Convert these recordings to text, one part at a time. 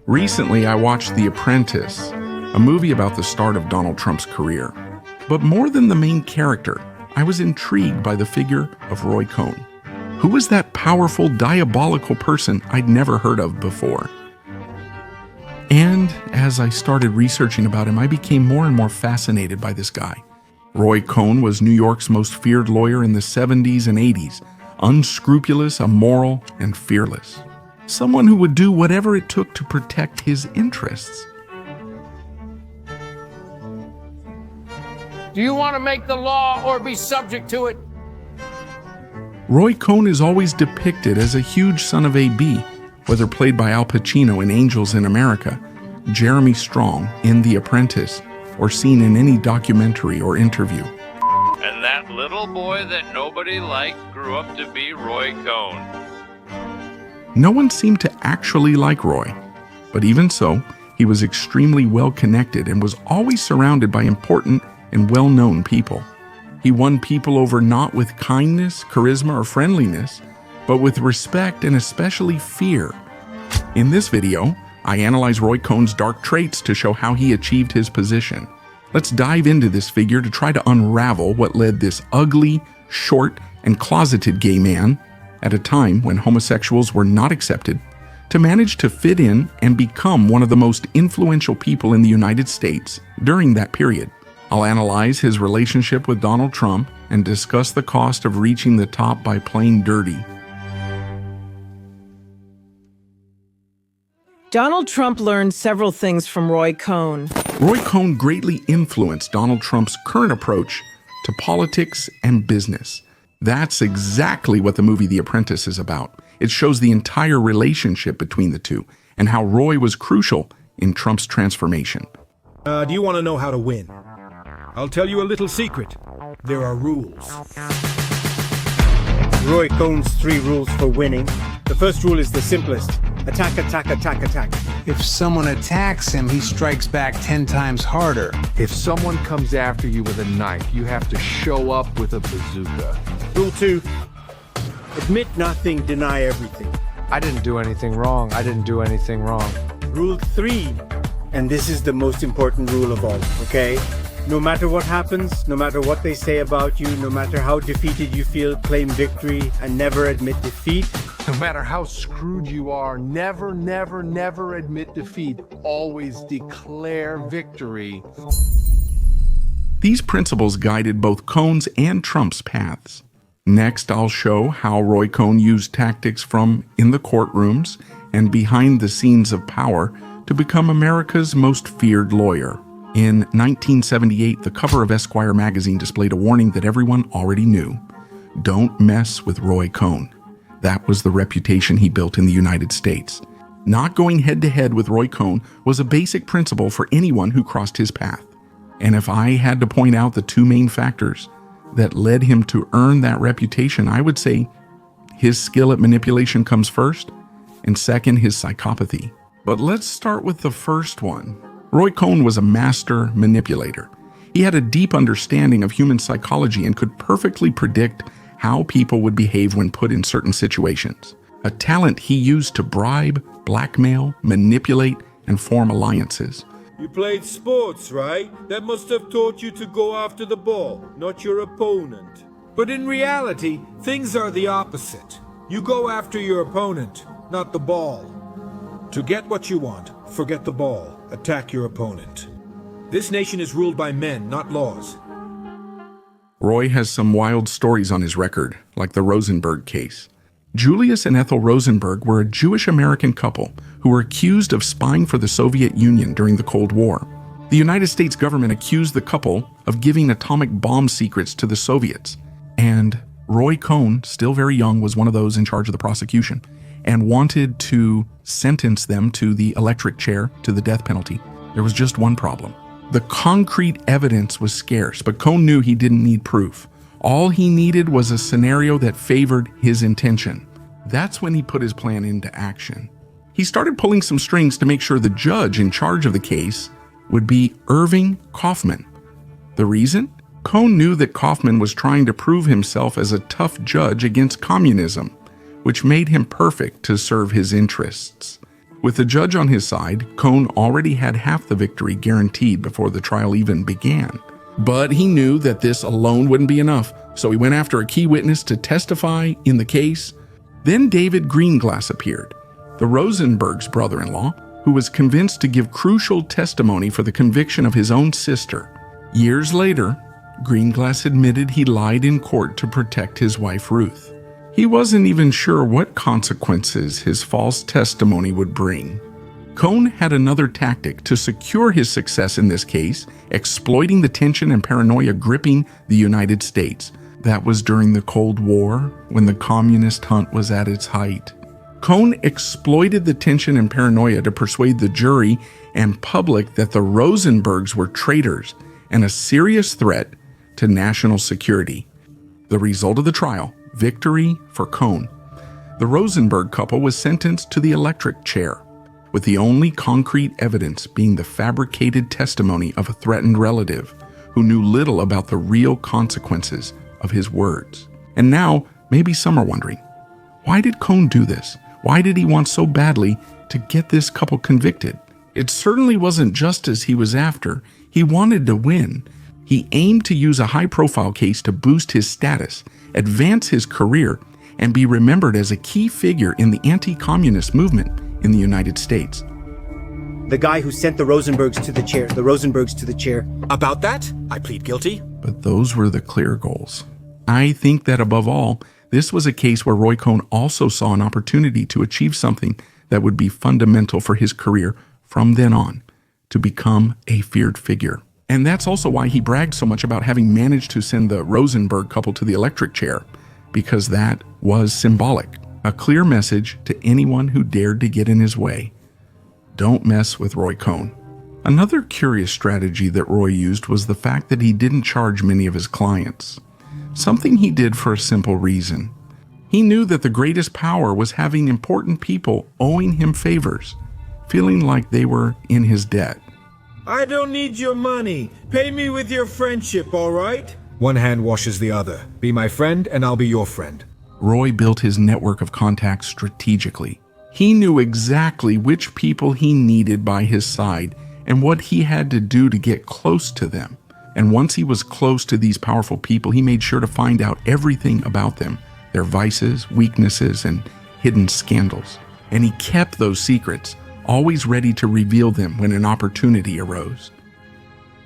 Recently, I watched The Apprentice, a movie about the start of Donald Trump's career. But more than the main character, I was intrigued by the figure of Roy Cohn. Who was that powerful, diabolical person I'd never heard of before? And as I started researching about him, I became more and more fascinated by this guy. Roy Cohn was New York's most feared lawyer in the 70s and 80s, unscrupulous, immoral, and fearless. Someone who would do whatever it took to protect his interests. Do you want to make the law or be subject to it? Roy Cohn is always depicted as a huge son of A.B., whether played by Al Pacino in Angels in America, Jeremy Strong in The Apprentice, or seen in any documentary or interview. And that little boy that nobody liked grew up to be Roy Cohn. No one seemed to actually like Roy, but even so, he was extremely well connected and was always surrounded by important and well-known people. He won people over not with kindness, charisma, or friendliness, but with respect and especially fear. In this video, I analyze Roy Cohn's dark traits to show how he achieved his position. Let's dive into this figure to try to unravel what led this ugly, short, and closeted gay man, at a time when homosexuals were not accepted, to manage to fit in and become one of the most influential people in the United States during that period. I'll analyze his relationship with Donald Trump and discuss the cost of reaching the top by playing dirty. Donald Trump learned several things from Roy Cohn. Roy Cohn greatly influenced Donald Trump's current approach to politics and business. That's exactly what the movie The Apprentice is about. It shows the entire relationship between the two and how Roy was crucial in Trump's transformation. Do you want to know how to win? I'll tell you a little secret. There are rules. Roy Cohn's 3 rules for winning. The first rule is the simplest. Attack, attack, attack, attack. If someone attacks him, he strikes back 10 times harder. If someone comes after you with a knife, you have to show up with a bazooka. Rule 2. Admit nothing, deny everything. I didn't do anything wrong. I didn't do anything wrong. Rule 3. And this is the most important rule of all, okay? No matter what happens, no matter what they say about you, no matter how defeated you feel, claim victory and never admit defeat. No matter how screwed you are, never, never, never admit defeat. Always declare victory. These principles guided both Cohn's and Trump's paths. Next, I'll show how Roy Cohn used tactics from in the courtrooms and behind the scenes of power to become America's most feared lawyer. In 1978, the cover of Esquire magazine displayed a warning that everyone already knew. Don't mess with Roy Cohn. That was the reputation he built in the United States. Not going head-to-head with Roy Cohn was a basic principle for anyone who crossed his path. And if I had to point out the 2 main factors that led him to earn that reputation, I would say his skill at manipulation comes first, and second, his psychopathy. But let's start with the first one. Roy Cohn was a master manipulator. He had a deep understanding of human psychology and could perfectly predict how people would behave when put in certain situations. A talent he used to bribe, blackmail, manipulate, and form alliances. You played sports, right? That must have taught you to go after the ball, not your opponent. But in reality, things are the opposite. You go after your opponent, not the ball. To get what you want, forget the ball. Attack your opponent. This nation is ruled by men, not laws. Roy has some wild stories on his record, like the Rosenberg case. Julius and Ethel Rosenberg were a Jewish-American couple who were accused of spying for the Soviet Union during the Cold War. The United States government accused the couple of giving atomic bomb secrets to the Soviets, and Roy Cohn, still very young, was one of those in charge of the prosecution and wanted to sentence them to the electric chair, to the death penalty. There was just one problem. The concrete evidence was scarce, but Cohn knew he didn't need proof. All he needed was a scenario that favored his intention. That's when he put his plan into action. He started pulling some strings to make sure the judge in charge of the case would be Irving Kaufman. The reason? Cohn knew that Kaufman was trying to prove himself as a tough judge against communism, which made him perfect to serve his interests. With the judge on his side, Cohn already had half the victory guaranteed before the trial even began. But he knew that this alone wouldn't be enough, so he went after a key witness to testify in the case. Then David Greenglass appeared, the Rosenberg's brother-in-law, who was convinced to give crucial testimony for the conviction of his own sister. Years later, Greenglass admitted he lied in court to protect his wife Ruth. He wasn't even sure what consequences his false testimony would bring. Cohn had another tactic to secure his success in this case, exploiting the tension and paranoia gripping the United States. That was during the Cold War, when the communist hunt was at its height. Cohn exploited the tension and paranoia to persuade the jury and public that the Rosenbergs were traitors and a serious threat to national security. The result of the trial: victory for Cohn. The Rosenberg couple was sentenced to the electric chair, with the only concrete evidence being the fabricated testimony of a threatened relative who knew little about the real consequences of his words. And now, maybe some are wondering, why did Cohn do this? Why did he want so badly to get this couple convicted? It certainly wasn't justice he was after. He wanted to win. He aimed to use a high-profile case to boost his status, advance his career, and be remembered as a key figure in the anti-communist movement in the United States. The guy who sent the Rosenbergs to the chair. About that, I plead guilty. But those were the clear goals. I think that above all, this was a case where Roy Cohn also saw an opportunity to achieve something that would be fundamental for his career from then on, to become a feared figure. And that's also why he bragged so much about having managed to send the Rosenberg couple to the electric chair, because that was symbolic, a clear message to anyone who dared to get in his way. Don't mess with Roy Cohn. Another curious strategy that Roy used was the fact that he didn't charge many of his clients, something he did for a simple reason. He knew that the greatest power was having important people owing him favors, feeling like they were in his debt. I don't need your money. Pay me with your friendship, all right? One hand washes the other. Be my friend and I'll be your friend. Roy built his network of contacts strategically. He knew exactly which people he needed by his side and what he had to do to get close to them. And once he was close to these powerful people, he made sure to find out everything about them, their vices, weaknesses, and hidden scandals. And he kept those secrets, always ready to reveal them when an opportunity arose.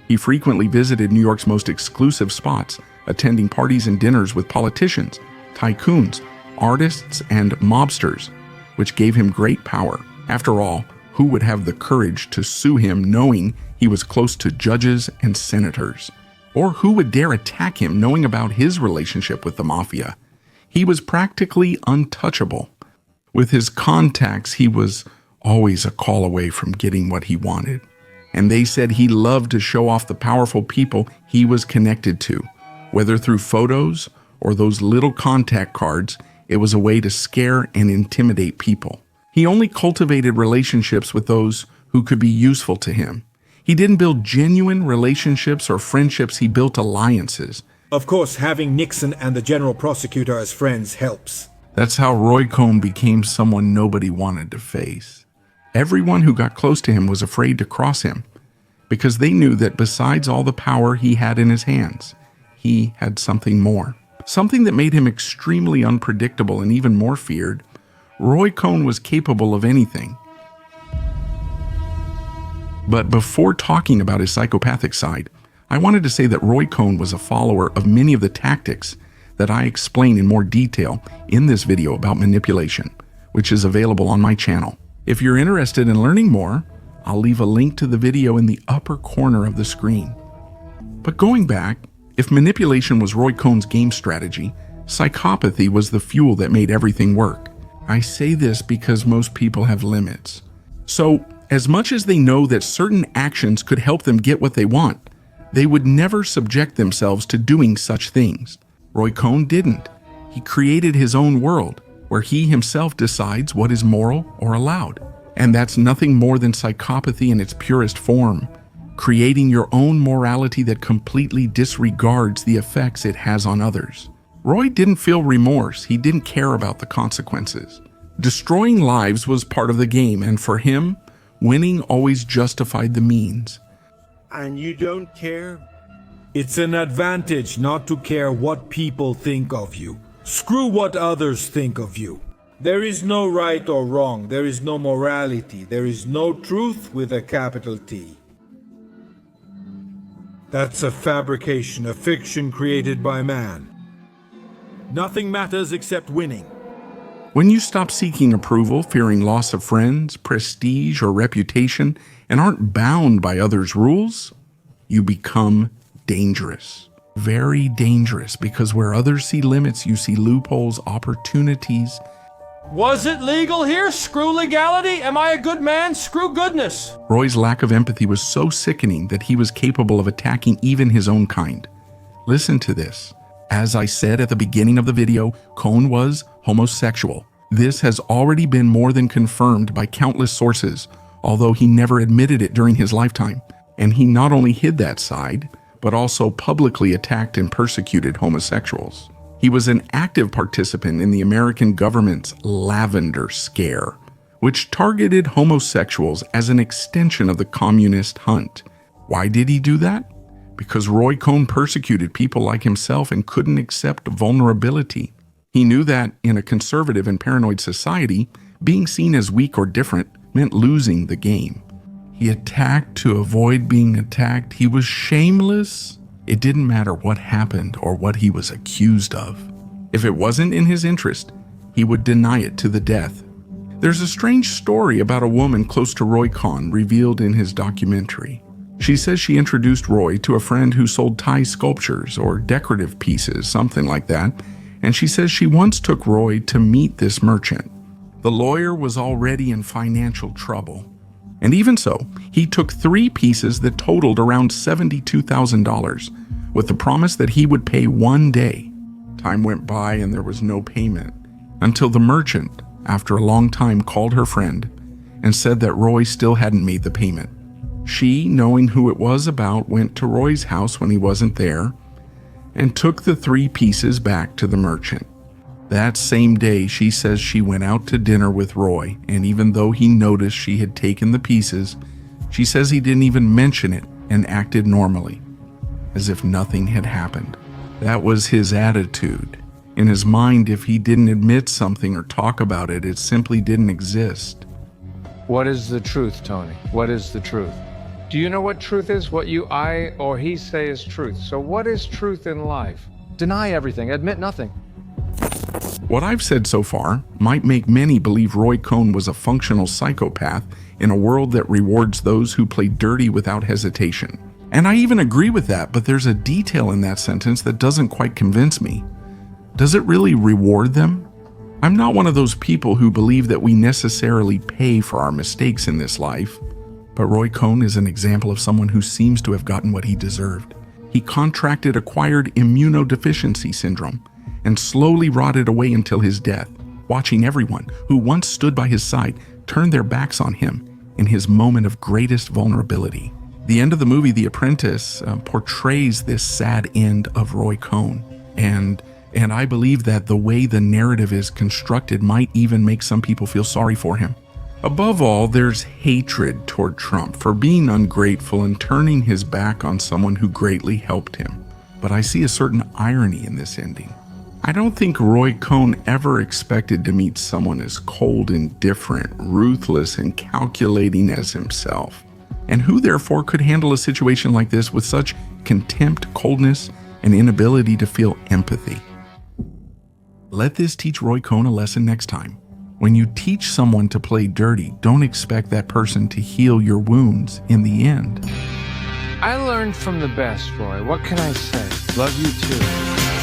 He frequently visited New York's most exclusive spots, attending parties and dinners with politicians, tycoons, artists, and mobsters, which gave him great power. After all, who would have the courage to sue him knowing he was close to judges and senators? Or who would dare attack him knowing about his relationship with the mafia? He was practically untouchable. With his contacts, he was always a call away from getting what he wanted. And they said he loved to show off the powerful people he was connected to. Whether through photos or those little contact cards, it was a way to scare and intimidate people. He only cultivated relationships with those who could be useful to him. He didn't build genuine relationships or friendships, he built alliances. Of course, having Nixon and the general prosecutor as friends helps. That's how Roy Cohn became someone nobody wanted to face. Everyone who got close to him was afraid to cross him, because they knew that besides all the power he had in his hands, he had something more. Something that made him extremely unpredictable and even more feared. Roy Cohn was capable of anything. But before talking about his psychopathic side, I wanted to say that Roy Cohn was a follower of many of the tactics that I explain in more detail in this video about manipulation, which is available on my channel. If you're interested in learning more, I'll leave a link to the video in the upper corner of the screen. But going back, if manipulation was Roy Cohn's game strategy, psychopathy was the fuel that made everything work. I say this because most people have limits. So, as much as they know that certain actions could help them get what they want, they would never subject themselves to doing such things. Roy Cohn didn't. He created his own world, where he himself decides what is moral or allowed. And that's nothing more than psychopathy in its purest form, creating your own morality that completely disregards the effects it has on others. Roy didn't feel remorse. He didn't care about the consequences. Destroying lives was part of the game, and for him, winning always justified the means. And you don't care? It's an advantage not to care what people think of you. Screw what others think of you. There is no right or wrong. There is no morality. There is no truth with a capital T. That's a fabrication, a fiction created by man. Nothing matters except winning. When you stop seeking approval, fearing loss of friends, prestige, or reputation, and aren't bound by others' rules, you become dangerous. Very dangerous, because where others see limits, you see loopholes, opportunities. Was it legal here? Screw legality. Am I a good man? Screw goodness. Roy's lack of empathy was so sickening that he was capable of attacking even his own kind. Listen to this. As I said at the beginning of the video, Cohn was homosexual. This has already been more than confirmed by countless sources, although he never admitted it during his lifetime. And he not only hid that side, but also publicly attacked and persecuted homosexuals. He was an active participant in the American government's Lavender Scare, which targeted homosexuals as an extension of the communist hunt. Why did he do that? Because Roy Cohn persecuted people like himself and couldn't accept vulnerability. He knew that in a conservative and paranoid society, being seen as weak or different meant losing the game. He attacked to avoid being attacked. He was shameless. It didn't matter what happened or what he was accused of. If it wasn't in his interest, he would deny it to the death. There's a strange story about a woman close to Roy Cohn revealed in his documentary. She says she introduced Roy to a friend who sold Thai sculptures or decorative pieces, something like that, and she says she once took Roy to meet this merchant. The lawyer was already in financial trouble. And even so, he took 3 pieces that totaled around $72,000 with the promise that he would pay one day. Time went by and there was no payment until the merchant, after a long time, called her friend and said that Roy still hadn't made the payment. She, knowing who it was about, went to Roy's house when he wasn't there and took the 3 pieces back to the merchant. That same day, she says she went out to dinner with Roy, and even though he noticed she had taken the pieces, she says he didn't even mention it and acted normally, as if nothing had happened. That was his attitude. In his mind, if he didn't admit something or talk about it, it simply didn't exist. What is the truth, Tony? What is the truth? Do you know what truth is? What I or he say is truth. So what is truth in life? Deny everything, admit nothing. What I've said so far might make many believe Roy Cohn was a functional psychopath in a world that rewards those who play dirty without hesitation. And I even agree with that, but there's a detail in that sentence that doesn't quite convince me. Does it really reward them? I'm not one of those people who believe that we necessarily pay for our mistakes in this life, but Roy Cohn is an example of someone who seems to have gotten what he deserved. He contracted acquired immunodeficiency syndrome and slowly rotted away until his death, watching everyone who once stood by his side turn their backs on him in his moment of greatest vulnerability. The end of the movie, The Apprentice, portrays this sad end of Roy Cohn, and I believe that the way the narrative is constructed might even make some people feel sorry for him. Above all, there's hatred toward Trump for being ungrateful and turning his back on someone who greatly helped him. But I see a certain irony in this ending. I don't think Roy Cohn ever expected to meet someone as cold, indifferent, ruthless, and calculating as himself, and who therefore could handle a situation like this with such contempt, coldness, and inability to feel empathy. Let this teach Roy Cohn a lesson next time. When you teach someone to play dirty, don't expect that person to heal your wounds in the end. I learned from the best, Roy. What can I say? Love you too.